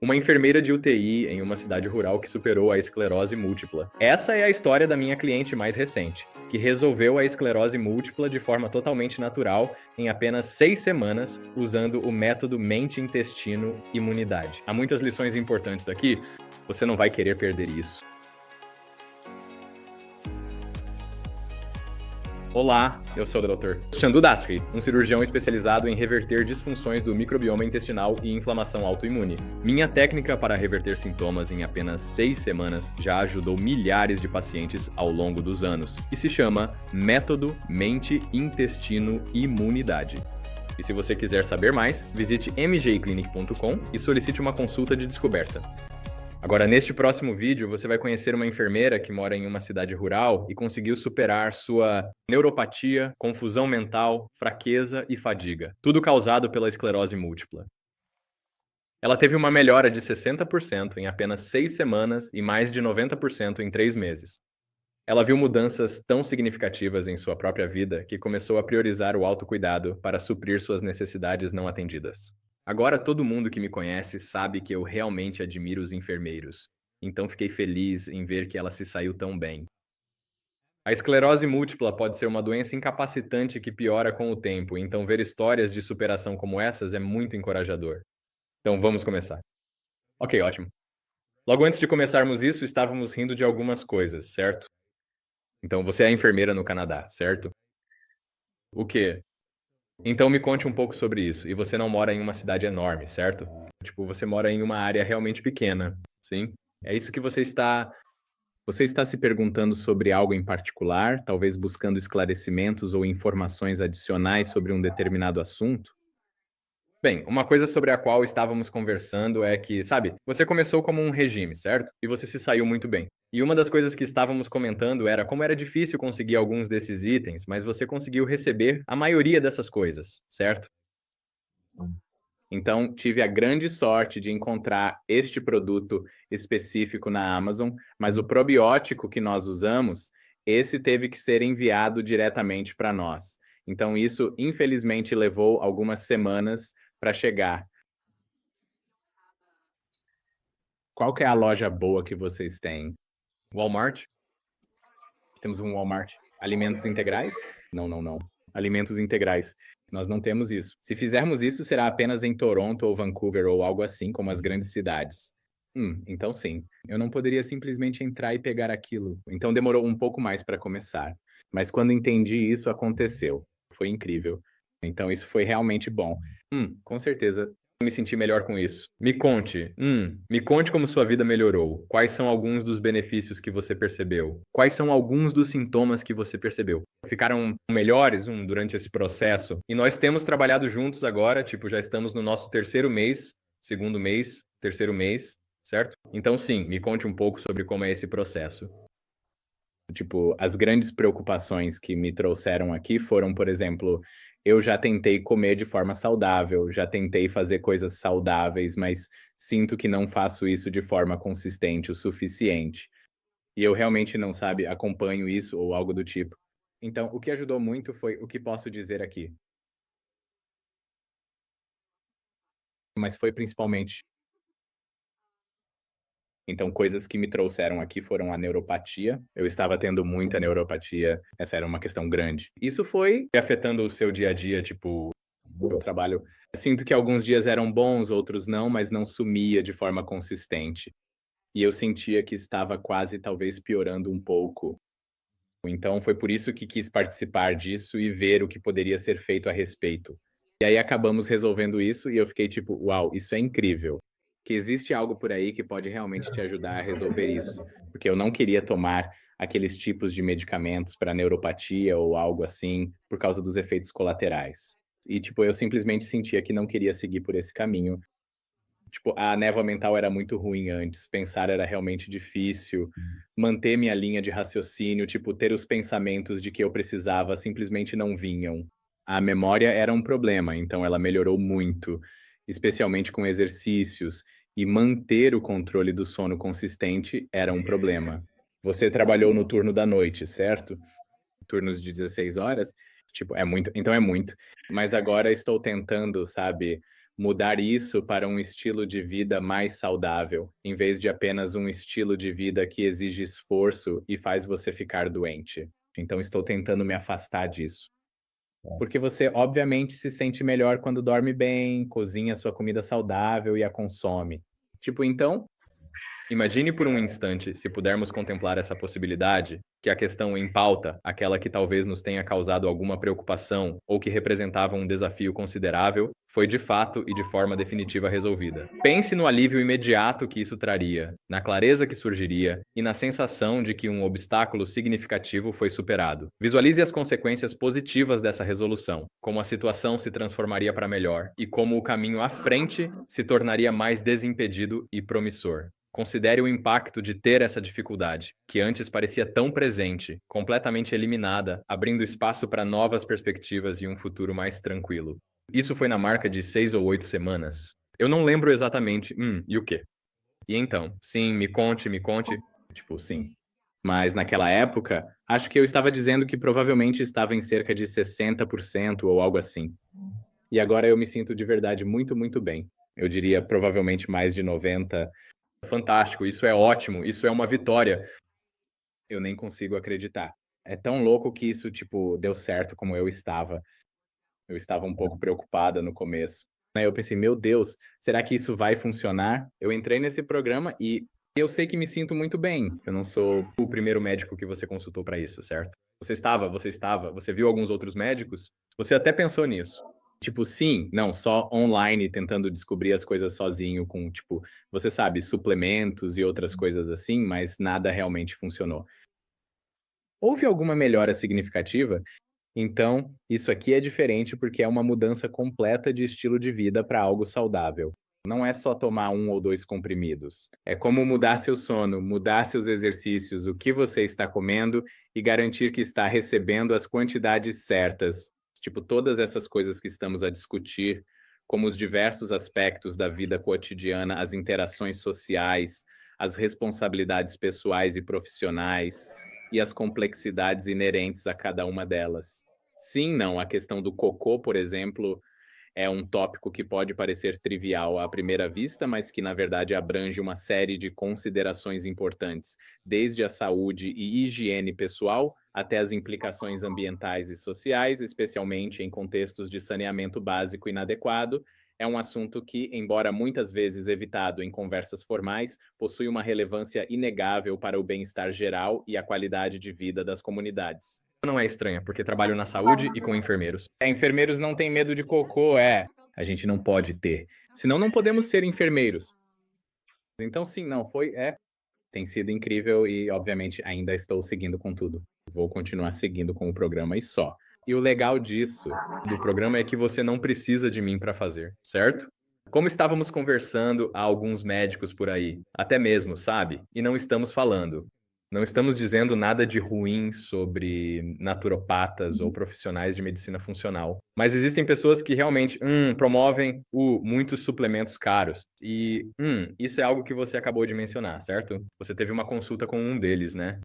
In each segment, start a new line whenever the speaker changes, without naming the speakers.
Uma enfermeira de UTI em uma cidade rural que superou a esclerose múltipla. Essa é a história da minha cliente mais recente, que resolveu a esclerose múltipla de forma totalmente natural em apenas 6 semanas, usando o método mente-intestino-imunidade. Há muitas lições importantes aqui, você não vai querer perder isso. Olá, eu sou o Dr. Chandu Dasri, um cirurgião especializado em reverter disfunções do microbioma intestinal e inflamação autoimune. Minha técnica para reverter sintomas em apenas 6 semanas já ajudou milhares de pacientes ao longo dos anos e se chama Método Mente-Intestino-Imunidade. E se você quiser saber mais, visite mjclinic.com e solicite uma consulta de descoberta. Agora, neste próximo vídeo, você vai conhecer uma enfermeira que mora em uma cidade rural e conseguiu superar sua neuropatia, confusão mental, fraqueza e fadiga, tudo causado pela esclerose múltipla. Ela teve uma melhora de 60% em apenas 6 semanas e mais de 90% em 3 meses. Ela viu mudanças tão significativas em sua própria vida que começou a priorizar o autocuidado para suprir suas necessidades não atendidas. Agora todo mundo que me conhece sabe que eu realmente admiro os enfermeiros, então fiquei feliz em ver que ela se saiu tão bem. A esclerose múltipla pode ser uma doença incapacitante que piora com o tempo, então ver histórias de superação como essas é muito encorajador. Então vamos começar. Ok, ótimo. Logo antes de começarmos isso, estávamos rindo de algumas coisas, certo? Então você é enfermeira no Canadá, certo? O quê? Então me conte um pouco sobre isso. E você não mora em uma cidade enorme, certo? Tipo, você mora em uma área realmente pequena, sim? É isso que você está se perguntando sobre algo em particular, talvez buscando esclarecimentos ou informações adicionais sobre um determinado assunto? Bem, uma coisa sobre a qual estávamos conversando é que, sabe, você começou como um regime, certo? E você se saiu muito bem. E uma das coisas que estávamos comentando era como era difícil conseguir alguns desses itens, mas você conseguiu receber a maioria dessas coisas, certo? Então, tive a grande sorte de encontrar este produto específico na Amazon, mas o probiótico que nós usamos, esse teve que ser enviado diretamente para nós. Então, isso infelizmente levou algumas semanas para chegar. Qual que é a loja boa que vocês têm? Walmart? Temos um Walmart. Alimentos integrais? Não, não, não. Alimentos integrais. Nós não temos isso. Se fizermos isso, será apenas em Toronto ou Vancouver ou algo assim, como as grandes cidades. Então sim. Eu não poderia simplesmente entrar e pegar aquilo. Então demorou um pouco mais para começar. Mas quando entendi isso, aconteceu. Foi incrível. Então isso foi realmente bom. Com certeza me senti melhor com isso. Me conte como sua vida melhorou. Quais são alguns dos benefícios que você percebeu? Quais são alguns dos sintomas que você percebeu? Ficaram melhores durante esse processo? E nós temos trabalhado juntos agora, tipo, já estamos no nosso terceiro mês, segundo mês, terceiro mês, certo? Então, sim, me conte um pouco sobre como é esse processo. Tipo, as grandes preocupações que me trouxeram aqui foram, por exemplo, eu já tentei comer de forma saudável, já tentei fazer coisas saudáveis, mas sinto que não faço isso de forma consistente o suficiente. E eu realmente não, sabe, acompanho isso ou algo do tipo. Então, o que ajudou muito foi o que posso dizer aqui. Mas foi principalmente. Então, coisas que me trouxeram aqui foram a neuropatia. Eu estava tendo muita neuropatia, essa era uma questão grande. Isso foi afetando o seu dia a dia, tipo, eu trabalho. Sinto que alguns dias eram bons, outros não, mas não sumia de forma consistente. E eu sentia que estava quase, talvez, piorando um pouco. Então, foi por isso que quis participar disso e ver o que poderia ser feito a respeito. E aí acabamos resolvendo isso e eu fiquei tipo, uau, isso é incrível. Que existe algo por aí que pode realmente te ajudar a resolver isso. Porque eu não queria tomar aqueles tipos de medicamentos para neuropatia ou algo assim por causa dos efeitos colaterais. E tipo, eu simplesmente sentia que não queria seguir por esse caminho. Tipo, a névoa mental era muito ruim antes, pensar era realmente difícil, manter minha linha de raciocínio, tipo, ter os pensamentos de que eu precisava simplesmente não vinham. A memória era um problema, então ela melhorou muito, especialmente com exercícios, e manter o controle do sono consistente era um problema. Você trabalhou no turno da noite, certo? Turnos de 16 horas? Tipo, é muito, então é muito. Mas agora estou tentando, sabe, mudar isso para um estilo de vida mais saudável, em vez de apenas um estilo de vida que exige esforço e faz você ficar doente. Então, estou tentando me afastar disso. Porque você, obviamente, se sente melhor quando dorme bem, cozinha sua comida saudável e a consome. Tipo, então, imagine por um instante, se pudermos contemplar essa possibilidade, que a questão em pauta, aquela que talvez nos tenha causado alguma preocupação ou que representava um desafio considerável, foi de fato e de forma definitiva resolvida. Pense no alívio imediato que isso traria, na clareza que surgiria e na sensação de que um obstáculo significativo foi superado. Visualize as consequências positivas dessa resolução, como a situação se transformaria para melhor e como o caminho à frente se tornaria mais desimpedido e promissor. Considere o impacto de ter essa dificuldade, que antes parecia tão presente, completamente eliminada, abrindo espaço para novas perspectivas e um futuro mais tranquilo. Isso foi na marca de 6 ou 8 semanas. Eu não lembro exatamente. E o quê? E então? Sim, me conte, me conte. Tipo, sim. Mas naquela época, acho que eu estava dizendo que provavelmente estava em cerca de 60% ou algo assim. E agora eu me sinto de verdade muito, muito bem. Eu diria provavelmente mais de 90. Fantástico, isso é ótimo, isso é uma vitória. Eu nem consigo acreditar. É tão louco que isso, tipo, deu certo como eu estava. Eu estava um pouco preocupada no começo. Aí eu pensei, meu Deus, será que isso vai funcionar? Eu entrei nesse programa e eu sei que me sinto muito bem. Eu não sou o primeiro médico que você consultou para isso, certo? Você viu alguns outros médicos? Você até pensou nisso. Tipo, sim, não, só online, tentando descobrir as coisas sozinho, com, tipo, você sabe, suplementos e outras coisas assim, mas nada realmente funcionou. Houve alguma melhora significativa? Então, isso aqui é diferente porque é uma mudança completa de estilo de vida para algo saudável. Não é só tomar um ou dois comprimidos. É como mudar seu sono, mudar seus exercícios, o que você está comendo e garantir que está recebendo as quantidades certas. Tipo, todas essas coisas que estamos a discutir, como os diversos aspectos da vida cotidiana, as interações sociais, as responsabilidades pessoais e profissionais e as complexidades inerentes a cada uma delas. Sim, não, a questão do cocô, por exemplo, é um tópico que pode parecer trivial à primeira vista, mas que na verdade abrange uma série de considerações importantes, desde a saúde e higiene pessoal até as implicações ambientais e sociais, especialmente em contextos de saneamento básico inadequado. É um assunto que, embora muitas vezes evitado em conversas formais, possui uma relevância inegável para o bem-estar geral e a qualidade de vida das comunidades. Não é estranha, porque trabalho na saúde e com enfermeiros. Enfermeiros não têm medo de cocô, é. A gente não pode ter. Senão não podemos ser enfermeiros. Então, sim, não, tem sido incrível e, obviamente, ainda estou seguindo com tudo. Vou continuar seguindo com o programa e só. E o legal disso, do programa, é que você não precisa de mim para fazer, certo? Como estávamos conversando há alguns médicos por aí, até mesmo, sabe? E não estamos falando. Não estamos dizendo nada de ruim sobre naturopatas ou profissionais de medicina funcional. Mas existem pessoas que realmente promovem muitos suplementos caros. E isso é algo que você acabou de mencionar, certo? Você teve uma consulta com um deles, né?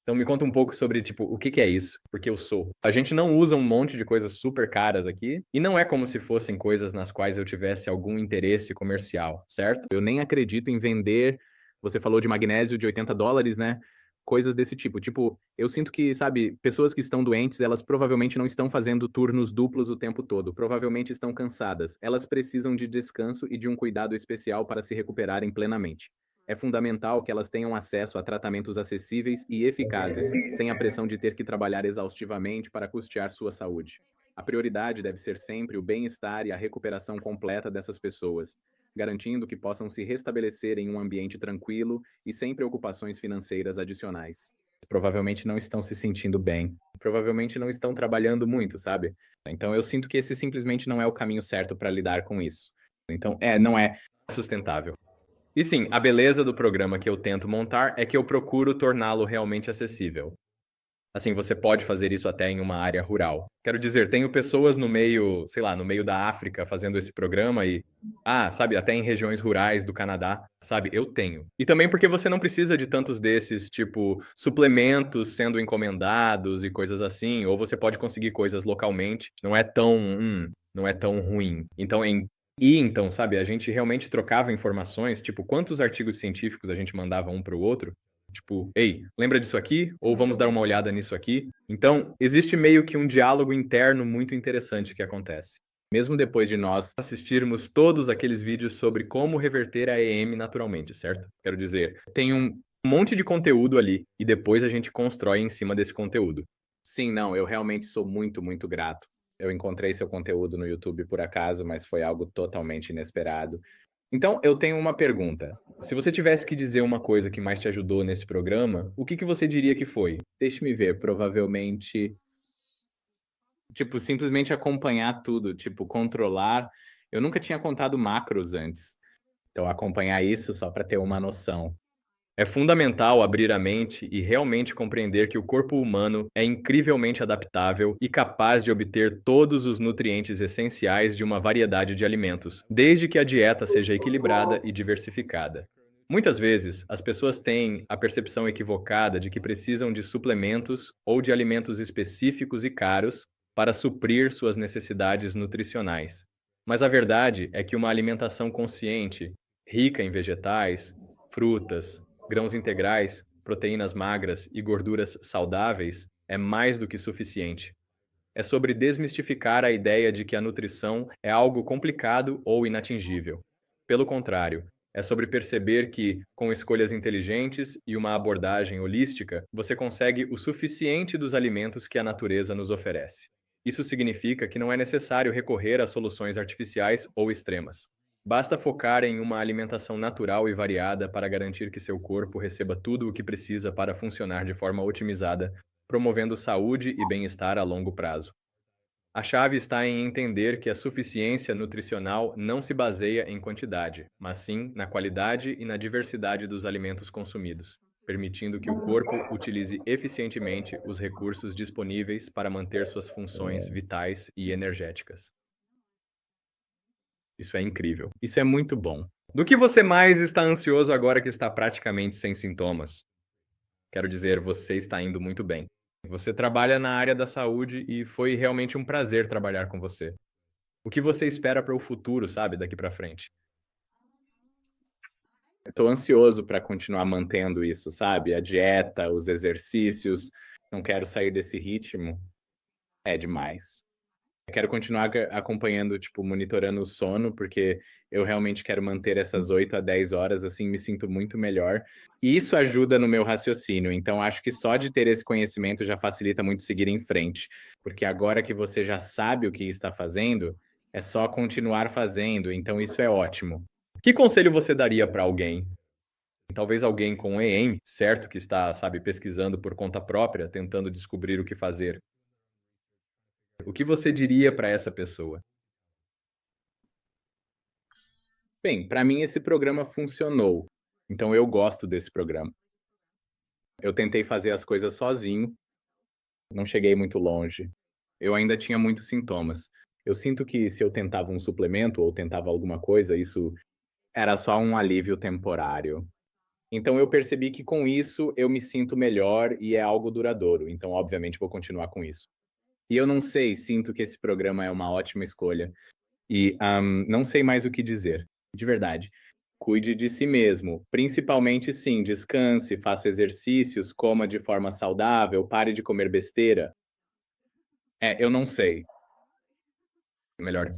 Então me conta um pouco sobre, tipo, o que que é isso? Porque eu sou. A gente não usa um monte de coisas super caras aqui, e não é como se fossem coisas nas quais eu tivesse algum interesse comercial, certo? Eu nem acredito em vender. Você falou de magnésio de US$ 80, né? Coisas desse tipo. Tipo, eu sinto que, sabe, pessoas que estão doentes, elas provavelmente não estão fazendo turnos duplos o tempo todo. Provavelmente estão cansadas. Elas precisam de descanso e de um cuidado especial para se recuperarem plenamente. É fundamental que elas tenham acesso a tratamentos acessíveis e eficazes, sem a pressão de ter que trabalhar exaustivamente para custear sua saúde. A prioridade deve ser sempre o bem-estar e a recuperação completa dessas pessoas, garantindo que possam se restabelecer em um ambiente tranquilo e sem preocupações financeiras adicionais. Provavelmente não estão se sentindo bem, provavelmente não estão trabalhando muito, sabe? Então eu sinto que esse simplesmente não é o caminho certo para lidar com isso. Então, não é sustentável. E sim, a beleza do programa que eu tento montar é que eu procuro torná-lo realmente acessível. Assim, você pode fazer isso até em uma área rural. Quero dizer, tenho pessoas no meio, sei lá, no meio da África fazendo esse programa e, sabe, até em regiões rurais do Canadá, sabe, eu tenho. E também porque você não precisa de tantos desses, tipo, suplementos sendo encomendados e coisas assim, ou você pode conseguir coisas localmente. Não é tão, não é tão ruim. Então, sabe, a gente realmente trocava informações, tipo, quantos artigos científicos a gente mandava um para o outro, tipo: "Ei, lembra disso aqui? Ou vamos dar uma olhada nisso aqui?". Então, existe meio que um diálogo interno muito interessante que acontece. Mesmo depois de nós assistirmos todos aqueles vídeos sobre como reverter a EM naturalmente, certo? Quero dizer, tem um monte de conteúdo ali e depois a gente constrói em cima desse conteúdo. Sim, não, eu realmente sou muito, muito grato. Eu encontrei seu conteúdo no YouTube por acaso, mas foi algo totalmente inesperado. Então, eu tenho uma pergunta. Se você tivesse que dizer uma coisa que mais te ajudou nesse programa, o que que você diria que foi? Deixe-me ver, provavelmente, tipo, simplesmente acompanhar tudo, tipo, controlar. Eu nunca tinha contado macros antes, então acompanhar isso só para ter uma noção. É fundamental abrir a mente e realmente compreender que o corpo humano é incrivelmente adaptável e capaz de obter todos os nutrientes essenciais de uma variedade de alimentos, desde que a dieta seja equilibrada e diversificada. Muitas vezes, as pessoas têm a percepção equivocada de que precisam de suplementos ou de alimentos específicos e caros para suprir suas necessidades nutricionais. Mas a verdade é que uma alimentação consciente, rica em vegetais, frutas, grãos integrais, proteínas magras e gorduras saudáveis é mais do que suficiente. É sobre desmistificar a ideia de que a nutrição é algo complicado ou inatingível. Pelo contrário, é sobre perceber que, com escolhas inteligentes e uma abordagem holística, você consegue o suficiente dos alimentos que a natureza nos oferece. Isso significa que não é necessário recorrer a soluções artificiais ou extremas. Basta focar em uma alimentação natural e variada para garantir que seu corpo receba tudo o que precisa para funcionar de forma otimizada, promovendo saúde e bem-estar a longo prazo. A chave está em entender que a suficiência nutricional não se baseia em quantidade, mas sim na qualidade e na diversidade dos alimentos consumidos, permitindo que o corpo utilize eficientemente os recursos disponíveis para manter suas funções vitais e energéticas. Isso é incrível. Isso é muito bom. Do que você mais está ansioso agora que está praticamente sem sintomas? Quero dizer, você está indo muito bem. Você trabalha na área da saúde e foi realmente um prazer trabalhar com você. O que você espera para o futuro, sabe, daqui para frente? Estou ansioso para continuar mantendo isso, sabe? A dieta, os exercícios. Não quero sair desse ritmo. É demais. Eu quero continuar acompanhando, tipo, monitorando o sono, porque eu realmente quero manter essas 8 a 10 horas, assim, me sinto muito melhor. E isso ajuda no meu raciocínio. Então, acho que só de ter esse conhecimento já facilita muito seguir em frente. Porque agora que você já sabe o que está fazendo, é só continuar fazendo. Então, isso é ótimo. Que conselho você daria para alguém? Talvez alguém com EM, certo, que está, sabe, pesquisando por conta própria, tentando descobrir o que fazer. O que você diria para essa pessoa? Bem, para mim esse programa funcionou, então eu gosto desse programa. Eu tentei fazer as coisas sozinho, não cheguei muito longe. Eu ainda tinha muitos sintomas. Eu sinto que se eu tentava um suplemento ou tentava alguma coisa, isso era só um alívio temporário. Então eu percebi que com isso eu me sinto melhor e é algo duradouro, então obviamente vou continuar com isso. E eu não sei, sinto que esse programa é uma ótima escolha e, não sei mais o que dizer, de verdade. Cuide de si mesmo, principalmente sim, descanse, faça exercícios, coma de forma saudável, pare de comer besteira. É, eu não sei. Melhor.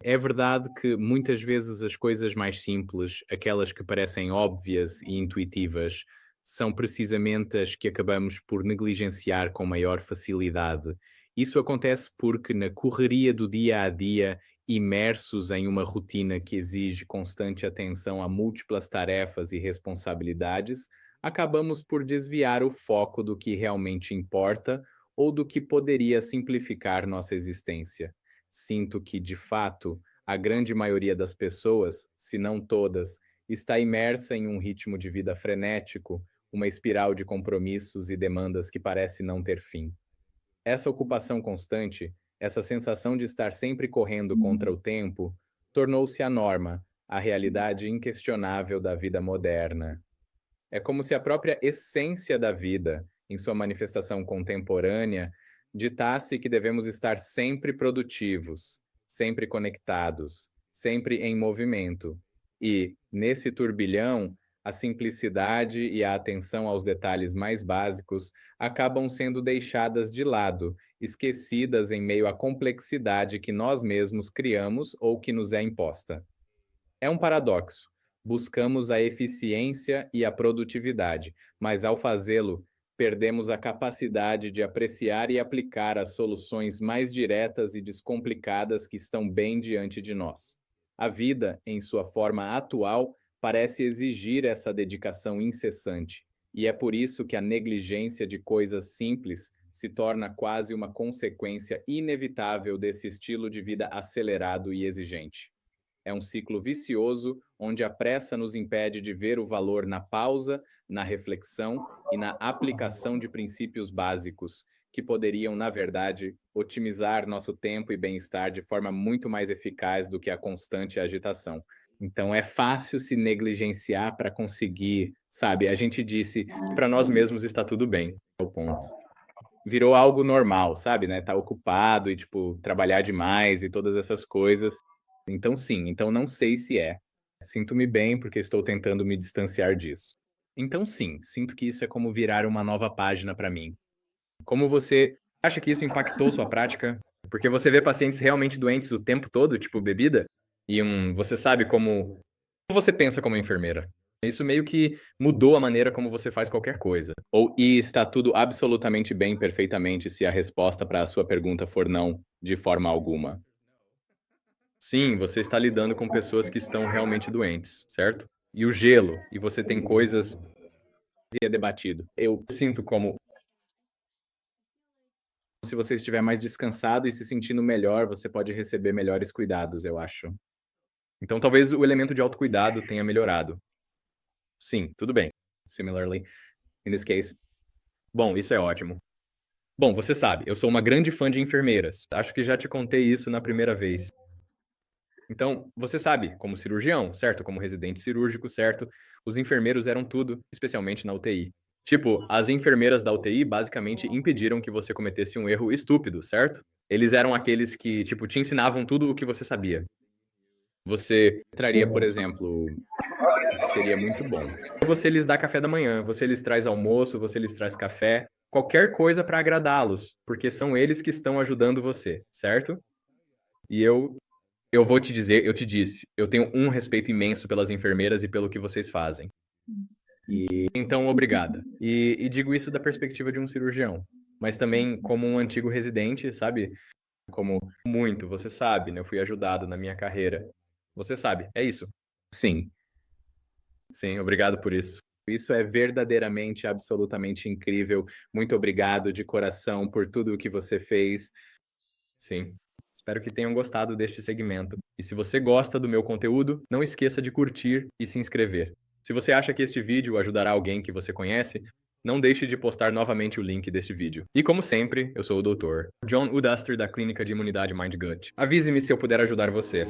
É verdade que muitas vezes as coisas mais simples, aquelas que parecem óbvias e intuitivas, são precisamente as que acabamos por negligenciar com maior facilidade. Isso acontece porque, na correria do dia a dia, imersos em uma rotina que exige constante atenção a múltiplas tarefas e responsabilidades, acabamos por desviar o foco do que realmente importa ou do que poderia simplificar nossa existência. Sinto que, de fato, a grande maioria das pessoas, se não todas, está imersa em um ritmo de vida frenético, uma espiral de compromissos e demandas que parece não ter fim. Essa ocupação constante, essa sensação de estar sempre correndo contra o tempo, tornou-se a norma, a realidade inquestionável da vida moderna. É como se a própria essência da vida, em sua manifestação contemporânea, ditasse que devemos estar sempre produtivos. sempre conectados, sempre em movimento. E, nesse turbilhão, a simplicidade e a atenção aos detalhes mais básicos acabam sendo deixadas de lado, esquecidas em meio à complexidade que nós mesmos criamos ou que nos é imposta. É um paradoxo. Buscamos a eficiência e a produtividade, mas ao fazê-lo, perdemos a capacidade de apreciar e aplicar as soluções mais diretas e descomplicadas que estão bem diante de nós. A vida, em sua forma atual, parece exigir essa dedicação incessante, e é por isso que a negligência de coisas simples se torna quase uma consequência inevitável desse estilo de vida acelerado e exigente. É um ciclo vicioso onde a pressa nos impede de ver o valor na pausa, na reflexão e na aplicação de princípios básicos, que poderiam, na verdade, otimizar nosso tempo e bem-estar de forma muito mais eficaz do que a constante agitação. Então, é fácil se negligenciar para conseguir, sabe? A gente disse que para nós mesmos está tudo bem, é o ponto. Virou algo normal, sabe, né? Tá ocupado e, tipo, trabalhar demais e todas essas coisas. Então, sim, então não sei se é. Sinto-me bem porque estou tentando me distanciar disso. Então, sim, sinto que isso é como virar uma nova página para mim. Como você acha que isso impactou sua prática? Porque você vê pacientes realmente doentes o tempo todo, tipo bebida, e você sabe como você pensa como enfermeira. Isso meio que mudou a maneira como você faz qualquer coisa. E está tudo absolutamente bem, perfeitamente, se a resposta para a sua pergunta for não, de forma alguma. Sim, você está lidando com pessoas que estão realmente doentes, certo? E o gelo, e você tem coisas e é debatido. Eu sinto como se você estiver mais descansado e se sentindo melhor, você pode receber melhores cuidados, eu acho. Então, talvez o elemento de autocuidado tenha melhorado. Sim, tudo bem. Similarly, in this case. Bom, isso é ótimo. Bom, você sabe, eu sou uma grande fã de enfermeiras. Acho que já te contei isso na primeira vez. Então, você sabe, como cirurgião, certo? Como residente cirúrgico, certo? Os enfermeiros eram tudo, especialmente na UTI. Tipo, as enfermeiras da UTI basicamente impediram que você cometesse um erro estúpido, certo? Eles eram aqueles que, tipo, te ensinavam tudo o que você sabia. Você traria, por exemplo, o que seria muito bom. Você lhes dá café da manhã, você lhes traz almoço, você lhes traz café, qualquer coisa para agradá-los, porque são eles que estão ajudando você, certo? E eu vou te dizer, eu te disse, eu tenho um respeito imenso pelas enfermeiras e pelo que vocês fazem. E então, obrigada. E digo isso da perspectiva de um cirurgião, mas também como um antigo residente, sabe? Como muito, você sabe, né? Eu fui ajudado na minha carreira. Você sabe, é isso. Sim, sim, obrigado por isso. Isso é verdadeiramente, absolutamente incrível. Muito obrigado de coração por tudo o que você fez. Sim. Espero que tenham gostado deste segmento. E se você gosta do meu conteúdo, não esqueça de curtir e se inscrever. Se você acha que este vídeo ajudará alguém que você conhece, não deixe de postar novamente o link deste vídeo. E como sempre, eu sou o Dr. John Udaster da Clínica de Imunidade Mind Gut. Avise-me se eu puder ajudar você.